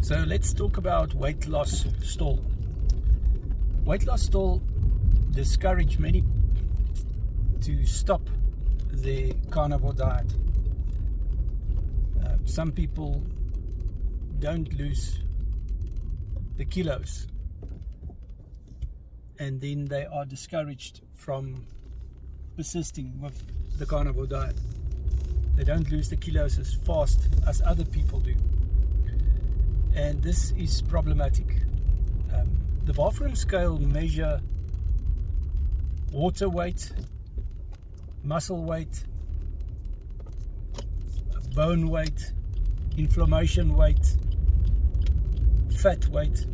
So let's talk about weight loss stall. Weight loss stall discourage many to stop the carnivore diet. Some people don't lose the kilos, and then they are discouraged from persisting with the carnivore diet. They don't lose the kilos as fast as other people do, and this is problematic. The bathroom scale measure water weight, muscle weight, bone weight, inflammation weight, fat weight.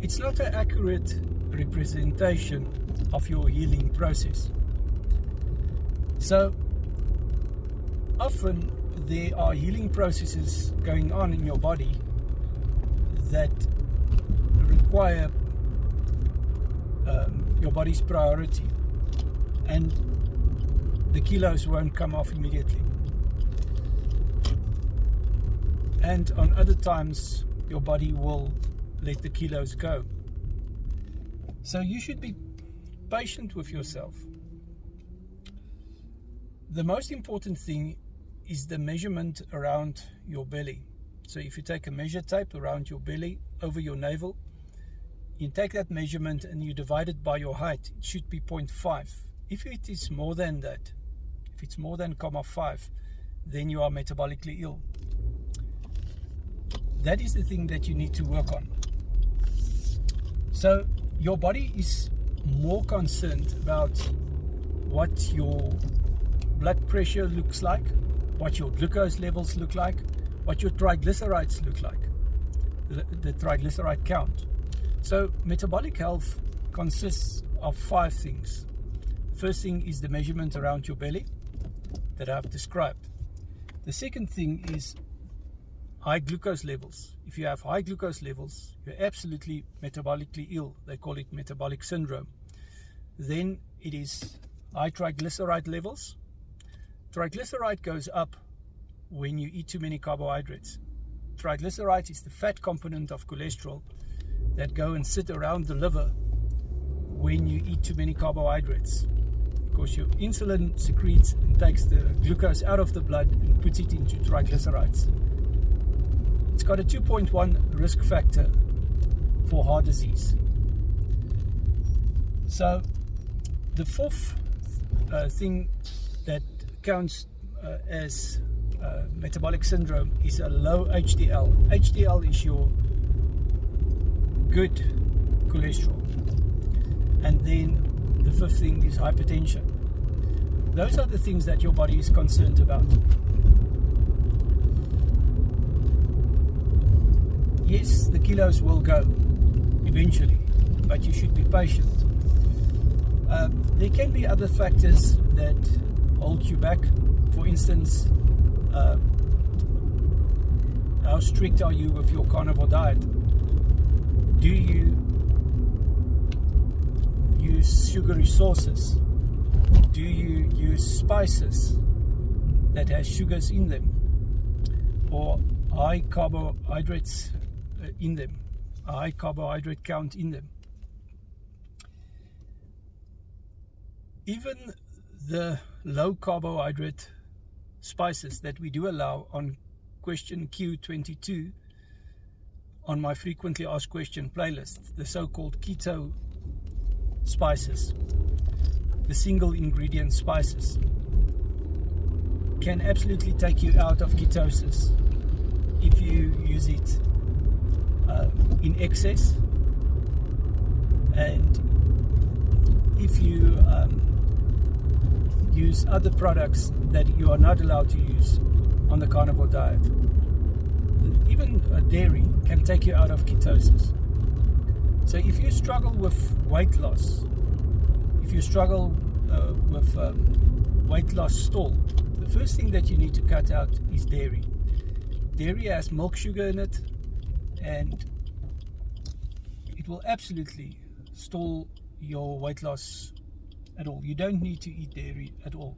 It's not an accurate representation of your healing process. So often there are healing processes going on in your body that require your body's priority, and the kilos won't come off immediately. And on other times your body will let the kilos go. So you should be patient with yourself. The most important thing is the measurement around your belly. So if you take a measure tape around your belly over your navel, you take that measurement and you divide it by your height. It should be 0.5. If it is more than that, if it's more than 0.5, then you are metabolically ill. That is the thing that you need to work on. So your body is more concerned about what your blood pressure looks like, what your glucose levels look like, what your triglycerides look like, the triglyceride count. So metabolic health consists of 5 things. First thing is the measurement around your belly that I've described. The second thing is high glucose levels. If you have high glucose levels, you're absolutely metabolically ill. They call it metabolic syndrome. Then it is high triglyceride levels. Triglyceride goes up when you eat too many carbohydrates. Triglyceride is the fat component of cholesterol that go and sit around the liver when you eat too many carbohydrates, because your insulin secretes and takes the glucose out of the blood and puts it into triglycerides. It's got a 2.1 risk factor for heart disease. So the fourth thing that counts as metabolic syndrome is a low HDL. HDL is your good cholesterol. And then the fifth thing is hypertension. Those are the things that your body is concerned about. Yes, the kilos will go eventually, but you should be patient. There can be other factors that hold you back. For instance, how strict are you with your carnivore diet? Do you use sugary sauces? Do you use spices that has sugars in them, or high carbohydrates in them, a high carbohydrate count in them? Even the low carbohydrate spices that we do allow on question Q38 on my frequently asked question playlist, the so-called keto spices, the single ingredient spices, can absolutely take you out of ketosis if you use it in excess, and if you use other products that you are not allowed to use on the carnivore diet. Even dairy can take you out of ketosis. So if you struggle with weight loss, if you struggle with weight loss stall, the first thing that you need to cut out is dairy. Dairy has milk sugar in it, and it will absolutely stall your weight loss at all. You don't need to eat dairy at all.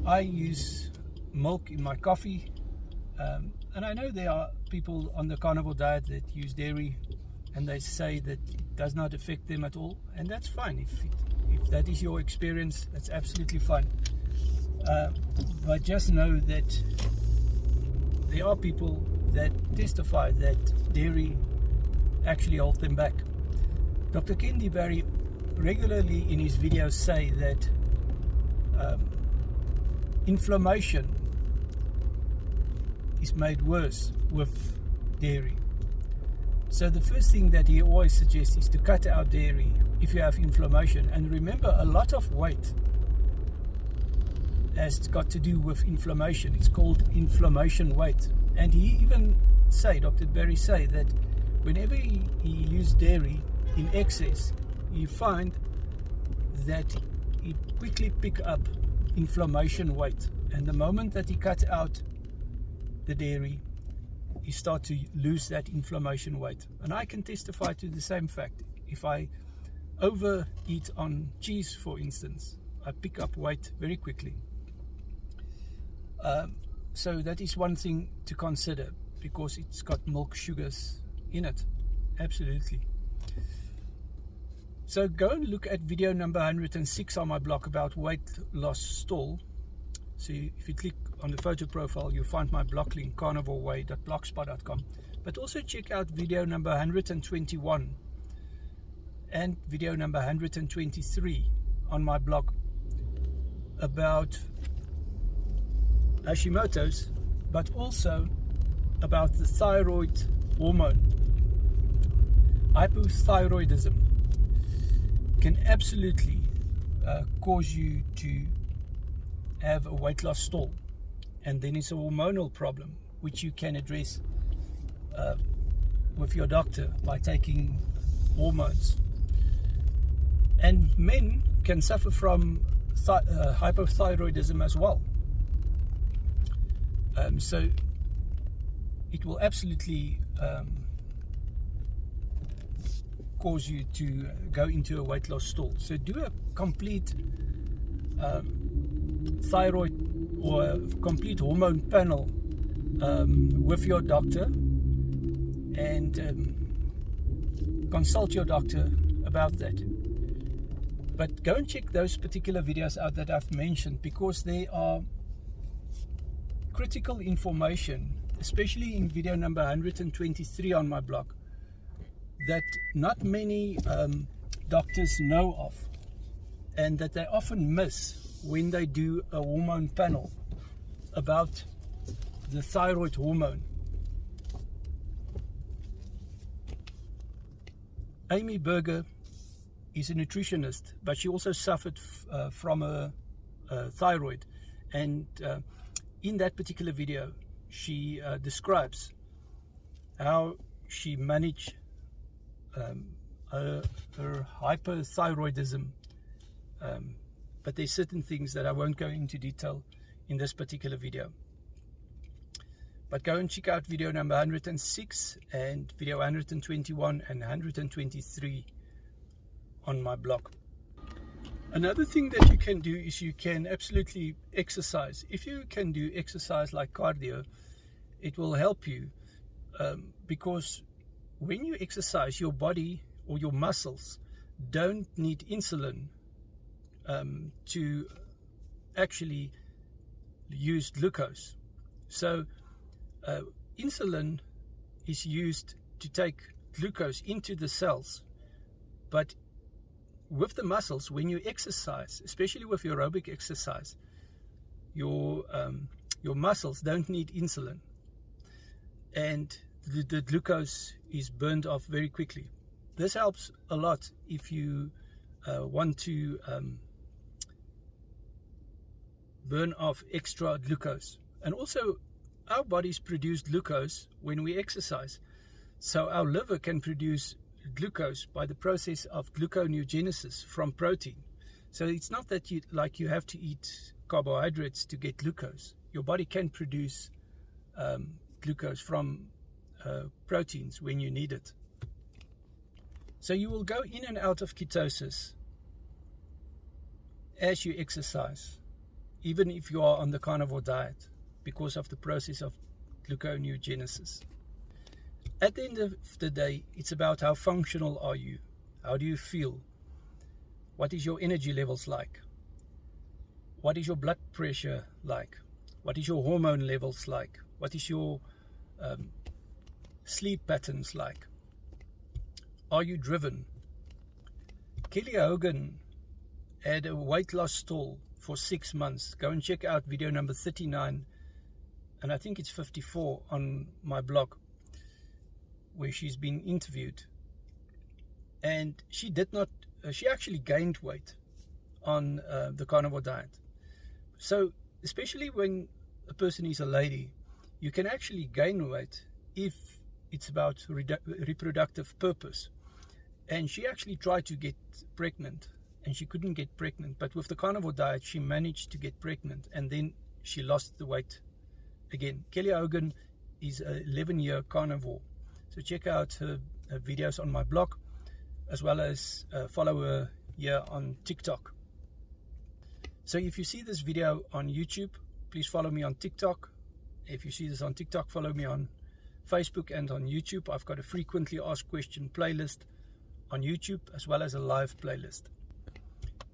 I use milk in my coffee. And I know there are people on the carnivore diet that use dairy, and they say that it does not affect them at all, and that's fine. If that is your experience, that's absolutely fine. But just know that there are people that testify that dairy actually holds them back. Dr. Kendi Barry regularly in his videos say that inflammation is made worse with dairy. So the first thing that he always suggests is to cut out dairy if you have inflammation. And remember, a lot of weight has got to do with inflammation. It's called inflammation weight. And he even say, Dr. Barry say, that whenever he uses dairy in excess, you find that he quickly pick up inflammation weight. And the moment that he cut out the dairy, you start to lose that inflammation weight. And I can testify to the same fact. If I overeat on cheese, for instance, I pick up weight very quickly. So that is one thing to consider, because it's got milk sugars in it. Absolutely. So go and look at video number 106 on my blog about weight loss stall. So if you click on the photo profile, you'll find my blog link, carnivoreway.blogspot.com. But also check out video number 121 and video number 123 on my blog about Hashimoto's, but also about the thyroid hormone. Hypothyroidism can absolutely cause you to have a weight loss stall, and then it's a hormonal problem which you can address with your doctor by taking hormones. And men can suffer from hypothyroidism as well. So it will absolutely cause you to go into a weight loss stall. So do a complete thyroid or a complete hormone panel with your doctor, and consult your doctor about that. But go and check those particular videos out that I've mentioned, because they are critical information, especially in video number 123 on my blog, that not many doctors know of, and that they often miss when they do a hormone panel about the thyroid hormone. Amy Berger is a nutritionist, but she also suffered from a thyroid, and in that particular video she describes how she managed her hyperthyroidism, but there's certain things that I won't go into detail in this particular video. But go and check out video number 106 and video 121 and 123 on my blog. Another thing that you can do is you can absolutely exercise. If you can do exercise like cardio, it will help you, because when you exercise, your body or your muscles don't need insulin to actually use glucose. So insulin is used to take glucose into the cells, but with the muscles, when you exercise, especially with aerobic exercise, your muscles don't need insulin, and the glucose is burned off very quickly. This helps a lot if you want to burn off extra glucose. And also, our bodies produce glucose when we exercise, so our liver can produce glucose by the process of gluconeogenesis from protein. So it's not that you have to eat carbohydrates to get glucose. Your body can produce glucose from proteins when you need it. So you will go in and out of ketosis as you exercise, even if you are on the carnivore diet, because of the process of gluconeogenesis. At the end of the day, it's about how functional are you? How do you feel? What is your energy levels like? What is your blood pressure like? What is your hormone levels like? What is your sleep patterns like? Are you driven? Kelly Hogan had a weight loss stall for 6 months. Go and check out video number 39, and I think it's 54 on my blog, where she's been interviewed. And she did not, she actually gained weight on the carnivore diet. So especially when a person is a lady, you can actually gain weight if it's about reproductive purpose. And she actually tried to get pregnant and she couldn't get pregnant, but with the carnivore diet she managed to get pregnant, and then she lost the weight again. Kelly Hogan is an 11-year carnivore, so check out her videos on my blog, as well as follow her here on TikTok. So if you see this video on YouTube, please follow me on TikTok. If you see this on TikTok, follow me on Facebook and on YouTube. I've got a frequently asked question playlist on YouTube, as well as a live playlist.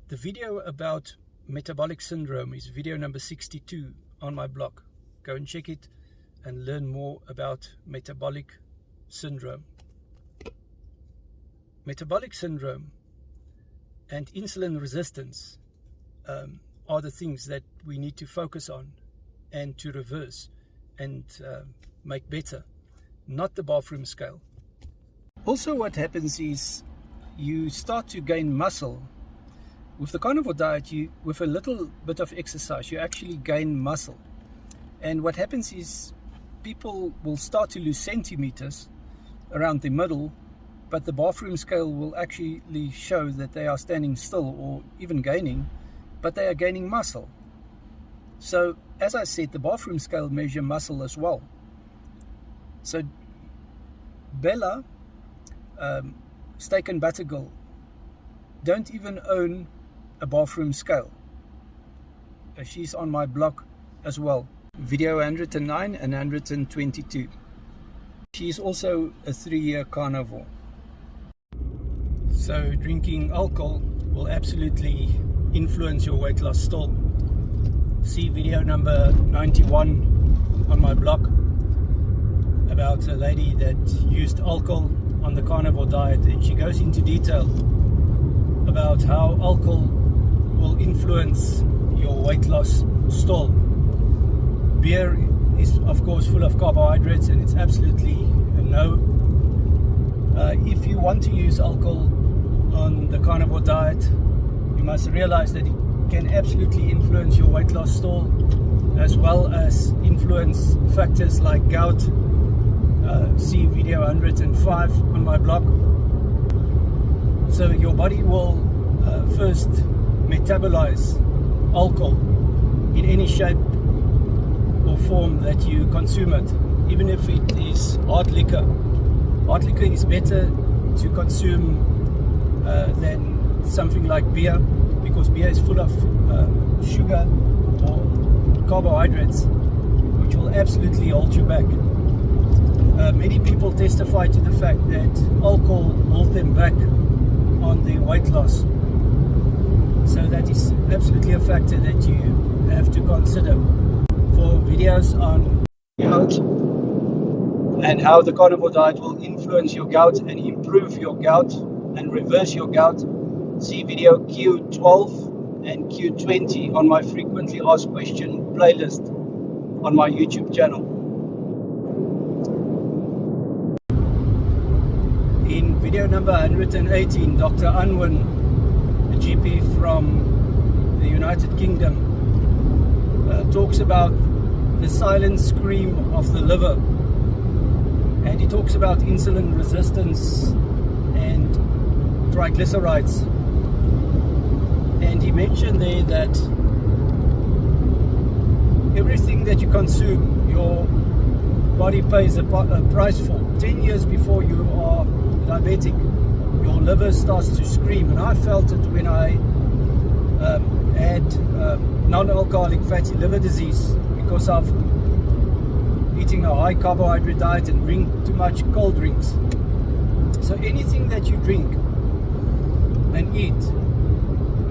The video about metabolic syndrome is video number 62 on my blog. Go and check it and learn more about metabolic syndrome. Metabolic syndrome and insulin resistance are the things that we need to focus on and to reverse and make better, not the bathroom scale. Also, what happens is you start to gain muscle. With the carnivore diet, with a little bit of exercise, you actually gain muscle. And what happens is people will start to lose centimeters around the middle, but the bathroom scale will actually show that they are standing still or even gaining, but they are gaining muscle. So, as I said, the bathroom scale measures muscle as well. So, Bella, Steak and Butter Girl, don't even own a bathroom scale. She's on my blog as well. Video 109 and 122. She's also a 3-year carnivore. So drinking alcohol will absolutely influence your weight loss stall. See video number 91 on my blog about a lady that used alcohol on the carnivore diet, and she goes into detail about how alcohol will influence your weight loss stall. Beer is of course full of carbohydrates, and it's absolutely a no. If you want to use alcohol on the carnivore diet, you must realize that it can absolutely influence your weight loss stall, as well as influence factors like gout. See video 105 on my blog. So your body will first metabolize alcohol in any shape or form that you consume it, even if it is hard liquor. Hard liquor is better to consume than something like beer, because beer is full of sugar or carbohydrates, which will absolutely hold you back. Many people testify to the fact that alcohol holds them back on their weight loss. So that is absolutely a factor that you have to consider. For videos on gout and how the carnivore diet will influence your gout and improve your gout and reverse your gout, see video Q12 and Q20 on my frequently asked question playlist on my YouTube channel. In video number 118, Dr. Unwin, a GP from the United Kingdom, talks about the silent scream of the liver, and he talks about insulin resistance and triglycerides, and he mentioned there that everything that you consume, your body pays a price for. 10 years before you are diabetic, your liver starts to scream, and I felt it when I had non-alcoholic fatty liver disease, because I've eating a high carbohydrate diet and drink too much cold drinks. So anything that you drink and eat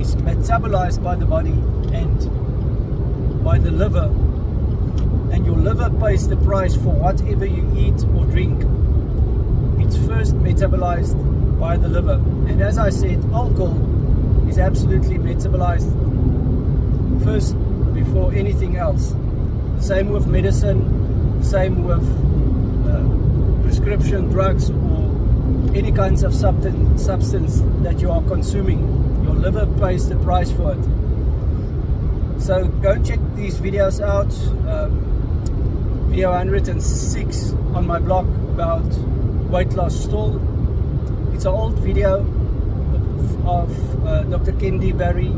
is metabolized by the body and by the liver, and your liver pays the price for whatever you eat or drink. It's first metabolized by the liver, and as I said, alcohol is absolutely metabolized first before anything else. Same with medicine, same with prescription drugs or any kinds of substance that you are consuming. Your liver pays the price for it. So go and check these videos out. Video 106 on my blog about weight loss stall. It's an old video of Dr. Kendi Barry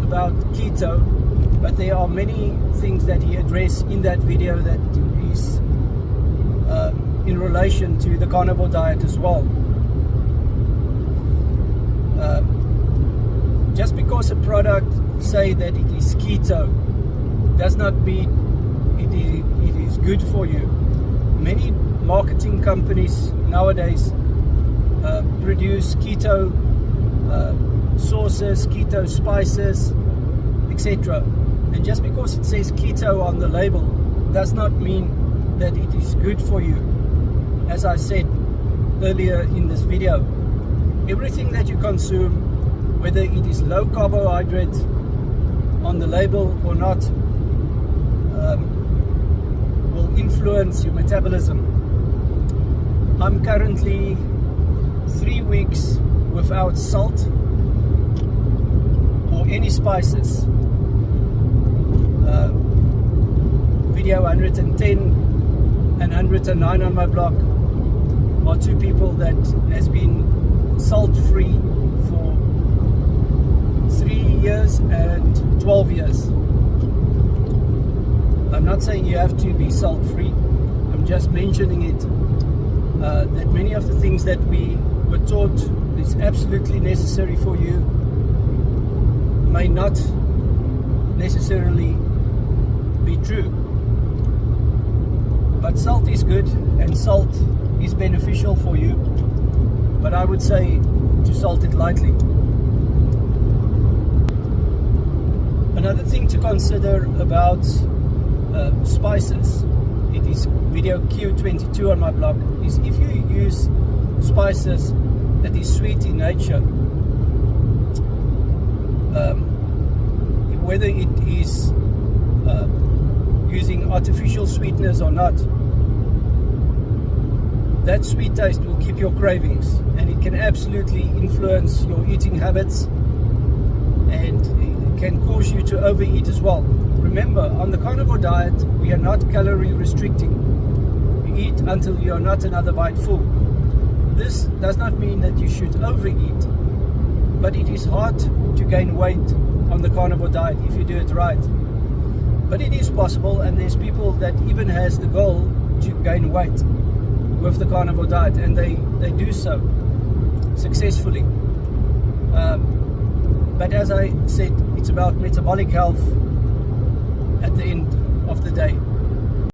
about keto, but there are many things that he addressed in that video that is in relation to the carnivore diet as well. Just because a product say that it is keto does not mean it is good for you. Many marketing companies nowadays produce keto sauces, keto spices, etc. And just because it says keto on the label does not mean that it is good for you. As I said earlier in this video, everything that you consume, whether it is low carbohydrate on the label or not, will influence your metabolism. I'm currently 3 weeks without salt or any spices. Video 110 and 109 on my blog are two people that has been salt free for 3 years and 12 years. I'm not saying you have to be salt free. I'm just mentioning it, that many of the things that we were taught is absolutely necessary for you may not necessarily be true. But salt is good and salt is beneficial for you, but I would say to salt it lightly. Another thing to consider about spices, it is video Q22 on my blog, is if you use spices that is sweet in nature, whether it is using artificial sweeteners or not, that sweet taste will keep your cravings, and it can absolutely influence your eating habits, and it can cause you to overeat as well. Remember, on the carnivore diet, we are not calorie restricting. You eat until you are not another bite full. This does not mean that you should overeat, but it is hard to gain weight on the carnivore diet if you do it right. But it is possible, and there's people that even has the goal to gain weight with the carnivore diet, and they do so successfully. But as I said, it's about metabolic health at the end of the day.